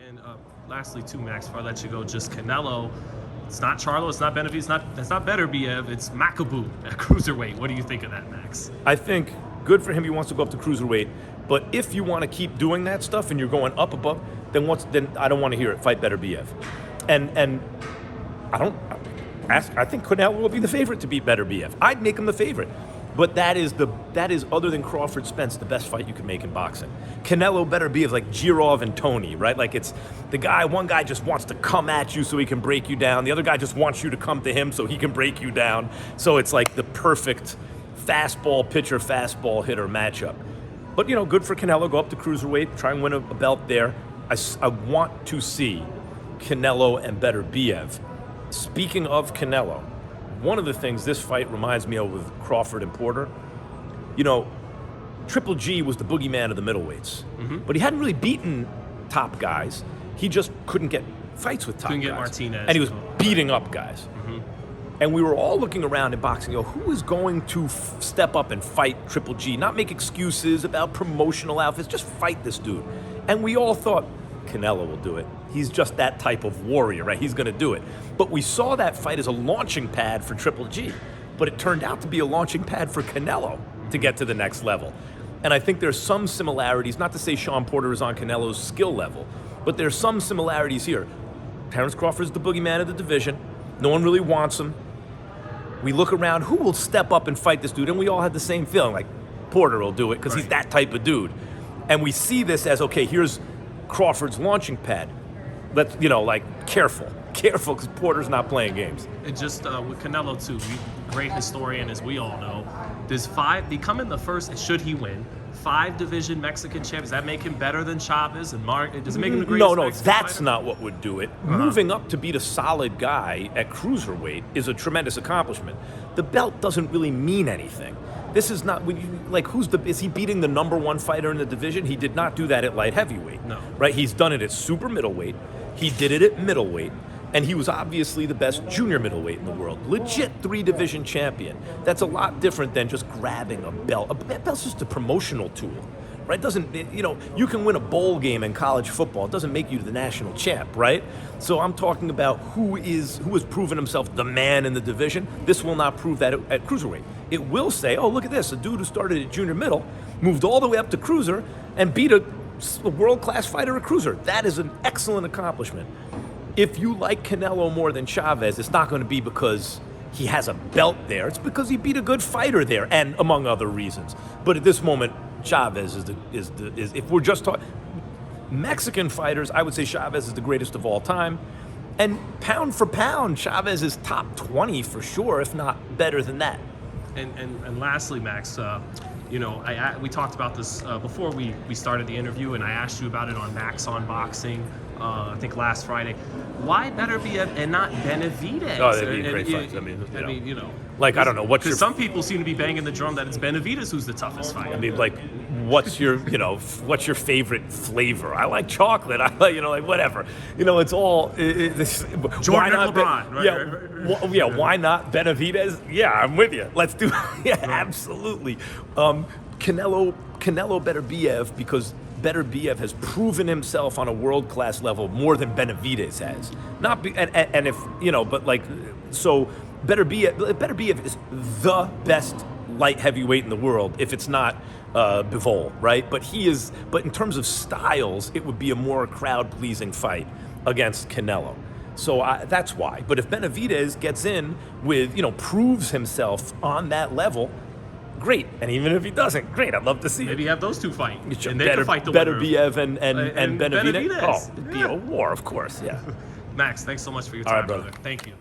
And lastly, too, Max, before I let you go, just Canelo. It's not Charlo, it's not Beterbiev, it's not Beterbiev, it's Makabu at Cruiserweight. What do you think of that, Max? I think good for him. He wants to go up to Cruiserweight. But if you want to keep doing that stuff and you're going up above, then I don't want to hear it. Fight Beterbiev. And I think Canelo will be the favorite to beat Beterbiev. I'd make him the favorite. But that is other than Crawford Spence, the best fight you can make in boxing. Canelo Beterbiev like Girov and Tony, right? Like it's one guy just wants to come at you so he can break you down. The other guy just wants you to come to him so he can break you down. So it's like the perfect fastball pitcher, fastball hitter matchup. But good for Canelo. Go up to Cruiserweight, try and win a belt there. I want to see Canelo and Beterbiev. Speaking of Canelo, one of the things this fight reminds me of with Crawford and Porter, Triple G was the boogeyman of the middleweights, but he hadn't really beaten top guys. He just couldn't get fights with top guys. Couldn't get Martinez. And he was beating up guys. And we were all looking around in boxing, who is going to step up and fight Triple G? Not make excuses about promotional outfits, just fight this dude. And we all thought, Canelo will do it. He's just that type of warrior, right? He's going to do it. But we saw that fight as a launching pad for Triple G. But it turned out to be a launching pad for Canelo to get to the next level. And I think there's some similarities, not to say Shawn Porter is on Canelo's skill level, but there's some similarities here. Terence Crawford is the boogeyman of the division. No one really wants him. We look around, who will step up and fight this dude? And we all had the same feeling, like Porter will do it because he's that type of dude. And we see this as, okay, here's Crawford's launching pad. Let's, careful, because Porter's not playing games. And just with Canelo, too, great historian, as we all know. Does becoming the first, should he win, 5-division Mexican champ, does that make him better than Chavez and Mark? Does it make him the greatest Mexican that's fighter? Not what would do it. Moving up to beat a solid guy at Cruiserweight is a tremendous accomplishment. The belt doesn't really mean anything. This is not, is he beating the #1 fighter in the division? He did not do that at light heavyweight. No. Right? He's done it at super middleweight. He did it at middleweight. And he was obviously the best junior middleweight in the world. Legit 3-division champion. That's a lot different than just grabbing a belt. A belt's just a promotional tool. Right? You can win a bowl game in college football. It doesn't make you the national champ, right? So I'm talking about who has proven himself the man in the division. This will not prove that at Cruiserweight. It will say, oh, look at this. A dude who started at junior middle, moved all the way up to cruiser, and beat a world-class fighter at cruiser. That is an excellent accomplishment. If you like Canelo more than Chavez, it's not going to be because he has a belt there. It's because he beat a good fighter there, and among other reasons. But at this moment, Chavez is if we're just talking Mexican fighters, I would say Chavez is the greatest of all time. And pound for pound, Chavez is top 20 for sure, if not better than that. And lastly, Max, we talked about this before we started the interview, and I asked you about it on Max on Boxing, I think last Friday. Why Beterbiev and not Benavidez? Oh, that'd be a great fight. I don't know what's your. Some people seem to be banging the drum that it's Benavidez who's the toughest fighter. What's your favorite flavor? I like chocolate. I like, whatever. It's all. Jordan and LeBron. Right? Why not Benavidez? Yeah, I'm with you. Let's do. Yeah, absolutely. Canelo Beterbiev, because Beterbiev has proven himself on a world-class level more than Benavidez has. So Beterbiev is the best light heavyweight in the world, if it's not Bivol, right? But in terms of styles, it would be a more crowd-pleasing fight against Canelo. So that's why. But if Benavidez gets in with, proves himself on that level, great. And even if he doesn't, great. I'd love to see it. Maybe have those two fight. And they can fight the winner. Beterbiev and Benavidez. Benavidez. Oh, it'd be a war, of course, yeah. Max, thanks so much for your time, brother. Thank you.